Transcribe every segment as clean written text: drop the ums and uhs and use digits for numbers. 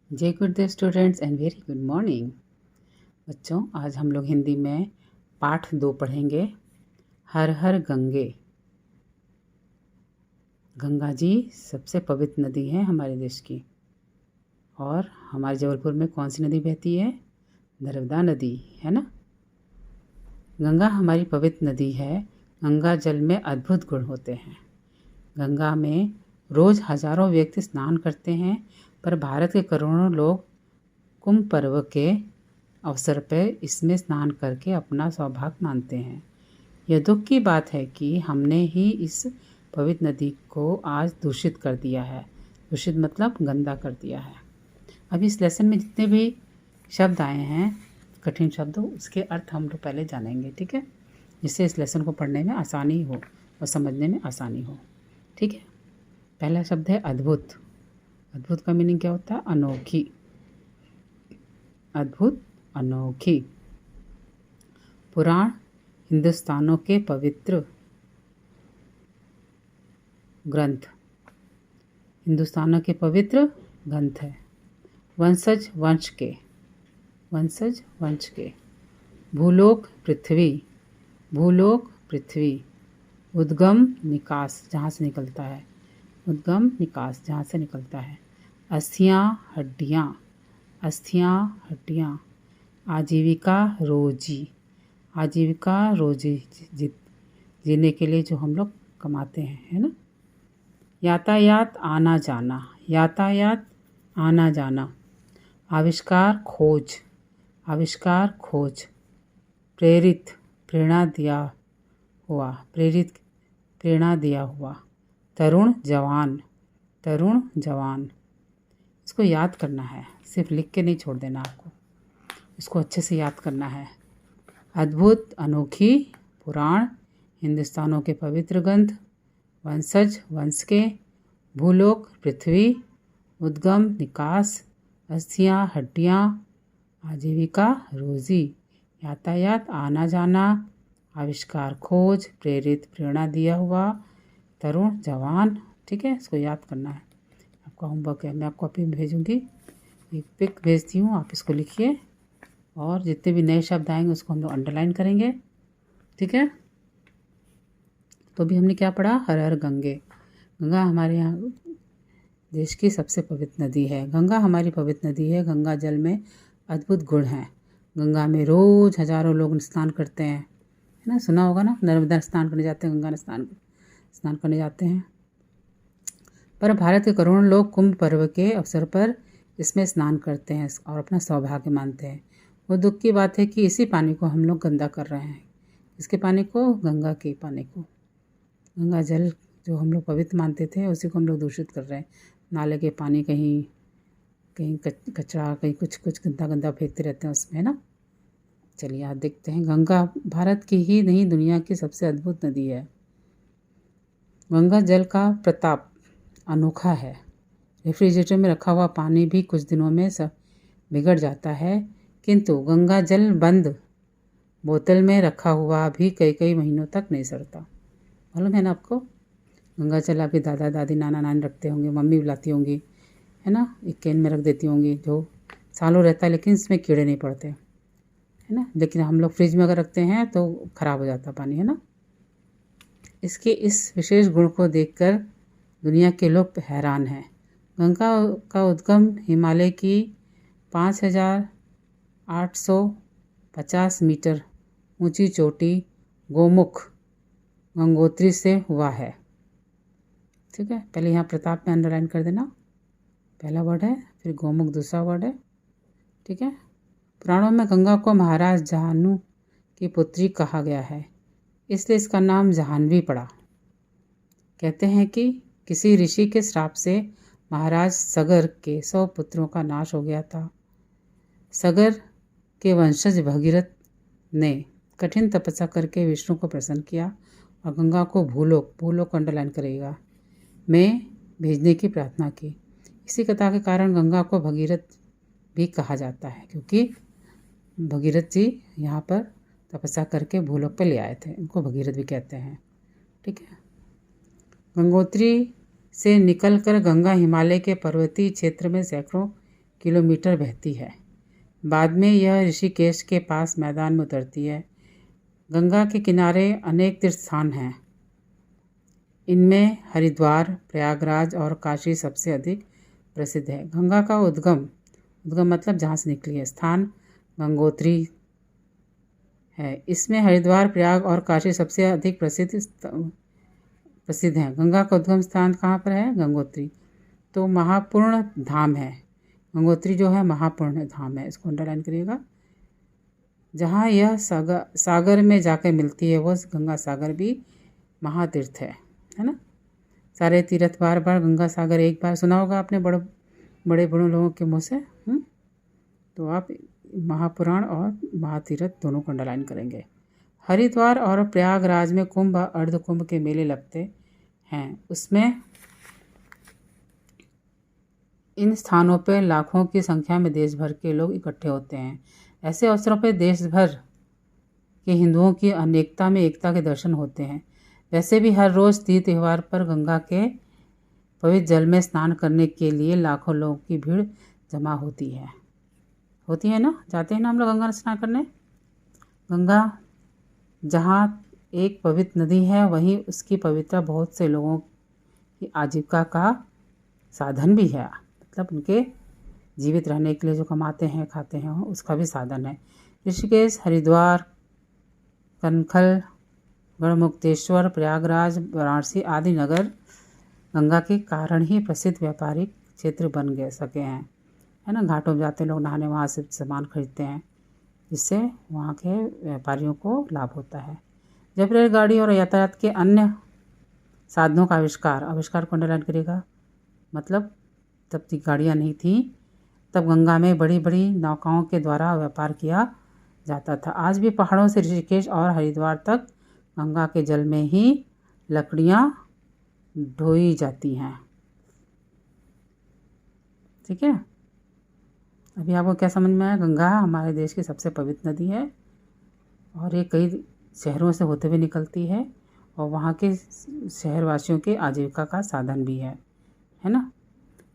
जय गुरुदेव students and very good morning. बच्चों, आज हम लोग हिंदी में पाठ 2 पढ़ेंगे। हर हर गंगे। गंगा जी सबसे पवित्र नदी है हमारे देश की। और हमारे जबलपुर में कौन सी नदी बहती है? नर्मदा नदी, है ना। गंगा हमारी पवित्र नदी है। गंगा जल में अद्भुत गुण होते हैं। गंगा में रोज़ हजारों व्यक्ति स्नान करते हैं, पर भारत के करोड़ों लोग कुंभ पर्व के अवसर पर इसमें स्नान करके अपना सौभाग्य मानते हैं। यह दुख की बात है कि हमने ही इस पवित्र नदी को आज दूषित कर दिया है। दूषित मतलब गंदा कर दिया है। अब इस लेसन में जितने भी शब्द आए हैं, कठिन शब्द, उसके अर्थ हम लोग पहले जानेंगे, ठीक है, जिससे इस लेसन को पढ़ने में आसानी हो और समझने में आसानी हो। ठीक है। पहला शब्द है अद्भुत। अद्भुत का मीनिंग क्या होता है? अनोखी। अद्भुत, अनोखी। पुराण हिंदुस्तानों के पवित्र ग्रंथ। हिंदुस्तानों के पवित्र ग्रंथ है। वंशज वंश के। वंशज वंश के। भूलोक पृथ्वी। भूलोक पृथ्वी। उद्गम निकास, जहाँ से निकलता है। उद्गम निकास, जहाँ से निकलता है। अस्थियाँ हड्डियाँ। अस्थियाँ हड्डियाँ। आजीविका रोजी। आजीविका रोजी, जीने के लिए जो हम लोग कमाते हैं, है ना। यातायात आना जाना। यातायात आना जाना। आविष्कार खोज। आविष्कार खोज। प्रेरित, प्रेरणा दिया हुआ। प्रेरित, प्रेरणा दिया हुआ। तरुण जवान। तरुण जवान। इसको याद करना है, सिर्फ लिख के नहीं छोड़ देना आपको, इसको अच्छे से याद करना है। अद्भुत, अनोखी। पुराण हिंदुस्तानों के पवित्र ग्रंथ। वंशज वंश के। भूलोक पृथ्वी। उद्गम निकास। अस्थियाँ हड्डियाँ। आजीविका रोजी। यातायात आना जाना। आविष्कार खोज। प्रेरित, प्रेरणा दिया हुआ। तरुण जवान। ठीक है, इसको याद करना है। आपका होमवर्क है, मैं आपको कॉपी भेजूँगी, एक पिक भेजती हूँ, आप इसको लिखिए। और जितने भी नए शब्द आएंगे उसको हम लोग अंडरलाइन करेंगे, ठीक है। तो भी हमने क्या पढ़ा? हर हर गंगे। गंगा हमारे यहाँ देश की सबसे पवित्र नदी है। गंगा हमारी पवित्र नदी है। गंगा जल में अद्भुत गुण हैं। गंगा में रोज़ हजारों लोग स्नान करते हैं, है ना। सुना होगा ना, नर्मदा स्नान करने जाते हैं, गंगा स्नान करने जाते हैं। पर भारत के करोड़ों लोग कुंभ पर्व के अवसर पर इसमें स्नान करते हैं और अपना सौभाग्य मानते हैं। वो दुख की बात है कि इसी पानी को हम लोग गंदा कर रहे हैं। इसके पानी को? गंगा के पानी को। गंगा जल जो हम लोग पवित्र मानते थे, उसी को हम लोग दूषित कर रहे हैं। नाले के पानी, कहीं कहीं कचरा, कहीं कुछ गंदा गंदा फेंकते रहते हैं उसमें, है ना। चलिए आज देखते हैं। गंगा भारत की ही नहीं, दुनिया की सबसे अद्भुत नदी है। गंगा जल का प्रताप अनोखा है। रेफ्रिजरेटर में रखा हुआ पानी भी कुछ दिनों में सब बिगड़ जाता है, किंतु गंगा जल बंद बोतल में रखा हुआ भी कई कई महीनों तक नहीं सड़ता। मालूम है ना आपको? गंगा जल आपके दादा दादी नाना नानी रखते होंगे, मम्मी बुलाती होंगी, है ना, एक कैन में रख देती होंगी, जो सालों रहता है, लेकिन इसमें कीड़े नहीं पड़ते, है ना। लेकिन हम लोग फ्रिज में अगर रखते हैं तो ख़राब हो जाता पानी, है ना। इसके इस विशेष गुण को देखकर दुनिया के लोग हैरान हैं। गंगा का उद्गम हिमालय की 5,850 मीटर ऊंची चोटी गोमुख गंगोत्री से हुआ है। ठीक है, पहले यहाँ प्रताप में अंडरलाइन कर देना, पहला वर्ड है, फिर गोमुख दूसरा वर्ड है, ठीक है। पुराणों में गंगा को महाराज जाहनु की पुत्री कहा गया है, इसलिए इसका नाम जाह्नवी पड़ा। कहते हैं कि किसी ऋषि के श्राप से महाराज सगर के 100 पुत्रों का नाश हो गया था। सगर के वंशज भगीरथ ने कठिन तपस्या करके विष्णु को प्रसन्न किया और गंगा को भूलोक अंडरलाइन करेगा, में भेजने की प्रार्थना की। इसी कथा के कारण गंगा को भगीरथ भी कहा जाता है, क्योंकि भगीरथ जी यहाँ पर तपस्या करके भूलोक पे ले आए थे, इनको भगीरथ भी कहते हैं, ठीक है। गंगोत्री से निकलकर गंगा हिमालय के पर्वतीय क्षेत्र में सैकड़ों किलोमीटर बहती है। बाद में यह ऋषिकेश के पास मैदान में उतरती है। गंगा के किनारे अनेक तीर्थ स्थान हैं। इनमें हरिद्वार, प्रयागराज और काशी सबसे अधिक प्रसिद्ध है। गंगा का उद्गम मतलब जहाँ से निकली है, स्थान गंगोत्री है। इसमें हरिद्वार, प्रयाग और काशी सबसे अधिक प्रसिद्ध हैं। गंगा का उद्गम स्थान कहाँ पर है? गंगोत्री। तो महापूर्ण धाम है गंगोत्री, जो है महापूर्ण धाम है, इसको अंडरलाइन करिएगा। जहाँ यह सागर में जाकर मिलती है, वो गंगा सागर भी महातीर्थ है ना। सारे तीर्थ बार बार, गंगा सागर एक बार सुना होगा आपने बड़े लोगों के मुँह से। तो आप महापुराण और महातीर्थ दोनों को अंडरलाइन करेंगे। हरिद्वार और प्रयागराज में कुंभ और अर्ध कुंभ के मेले लगते हैं। उसमें इन स्थानों पर लाखों की संख्या में देश भर के लोग इकट्ठे होते हैं। ऐसे अवसरों पर देश भर के हिंदुओं की अनेकता में एकता के दर्शन होते हैं। वैसे भी हर रोज़ तीज त्यौहार पर गंगा के पवित्र जल में स्नान करने के लिए लाखों लोगों की भीड़ जमा होती है ना। जाते हैं ना हम लोग गंगा स्नान करने। गंगा जहाँ एक पवित्र नदी है, वहीं उसकी पवित्रता बहुत से लोगों की आजीविका का साधन भी है। मतलब उनके जीवित रहने के लिए जो कमाते हैं खाते हैं, उसका भी साधन है। ऋषिकेश, हरिद्वार, कनखल, गढ़मुक्तेश्वर, प्रयागराज, वाराणसी आदि नगर गंगा के कारण ही प्रसिद्ध व्यापारिक क्षेत्र बन सके हैं, है ना। घाटों में जाते लोग नहाने, वहाँ से सामान खरीदते हैं, जिससे वहाँ के व्यापारियों को लाभ होता है। जब रेलगाड़ी और यातायात के अन्य साधनों का आविष्कार को अंडरलाइन करेगा। मतलब तब तक गाड़ियाँ नहीं थी, तब गंगा में बड़ी बड़ी नौकाओं के द्वारा व्यापार किया जाता था। आज भी पहाड़ों से ऋषिकेश और हरिद्वार तक गंगा के जल में ही लकड़ियाँ ढोई जाती हैं। ठीक है, अभी आपको क्या समझ में आया? गंगा हमारे देश की सबसे पवित्र नदी है और ये कई शहरों से होते हुए निकलती है और वहाँ के शहरवासियों के आजीविका का साधन भी है ना।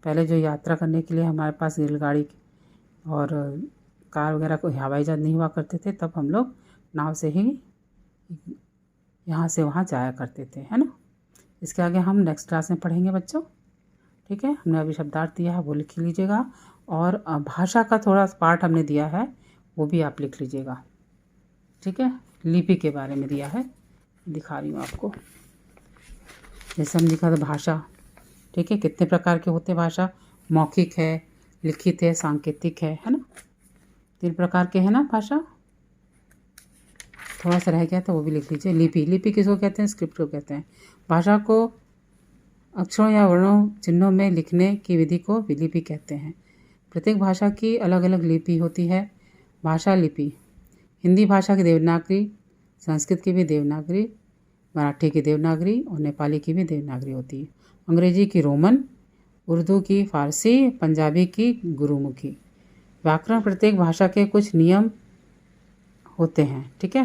पहले जो यात्रा करने के लिए हमारे पास रेलगाड़ी और कार वगैरह को हवाई जहाज नहीं हुआ करते थे, तब हम लोग नाव से ही यहाँ से वहाँ जाया करते थे, है ना। इसके आगे हम नेक्स्ट क्लास में पढ़ेंगे बच्चों। ठीक है, हमने अभी शब्दार्थ दिया है, वो लिख लीजिएगा। और भाषा का थोड़ा पार्ट हमने दिया है, वो भी आप लिख लीजिएगा। ठीक है, लिपि के बारे में दिया है, दिखा रही हूँ आपको। जैसे हम लिखा था भाषा, ठीक है, कितने प्रकार के होते भाषा? मौखिक है, लिखित है, सांकेतिक है ना। 3 प्रकार के हैं ना भाषा। थोड़ा सा रह गया था, वो भी लिख लीजिए। लिपि किसको कहते हैं? स्क्रिप्ट को कहते हैं। भाषा को अक्षरों या वर्णों चिन्हों में लिखने की विधि को लिपि कहते हैं। प्रत्येक भाषा की अलग अलग लिपि होती है। भाषा लिपि हिंदी भाषा की देवनागरी, संस्कृत की भी देवनागरी, मराठी की देवनागरी और नेपाली की भी देवनागरी होती है। अंग्रेजी की रोमन, उर्दू की फारसी, पंजाबी की गुरुमुखी। व्याकरण प्रत्येक भाषा के कुछ नियम होते हैं। ठीक है,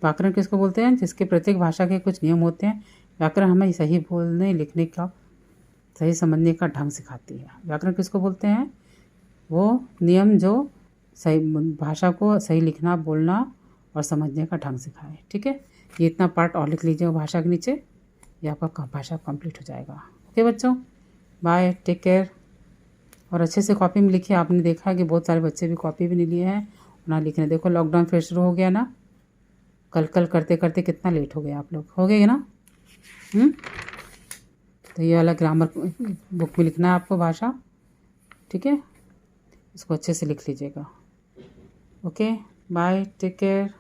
व्याकरण किसको बोलते हैं? जिसके प्रत्येक भाषा के कुछ नियम होते हैं। व्याकरण हमें सही बोलने, लिखने का, सही समझने का ढंग सिखाती है। व्याकरण किसको बोलते हैं? वो नियम जो सही भाषा को सही लिखना, बोलना और समझने का ढंग सिखाए। ठीक है, ये इतना पार्ट और लिख लीजिएगा भाषा के नीचे, ये आपका भाषा कंप्लीट हो जाएगा। ओके बच्चों, बाय, टेक केयर। और अच्छे से कॉपी में लिखिए। आपने देखा कि बहुत सारे बच्चे भी कॉपी भी नहीं लिए हैं, ना लिख रहे। देखो लॉकडाउन फिर शुरू हो गया ना, कल करते करते कितना लेट हो गया आप लोग, हो गए ना। तो ये वाला ग्रामर बुक में लिखना है आपको भाषा। ठीक है, इसको अच्छे से लिख लीजिएगा। Okay, bye, take care.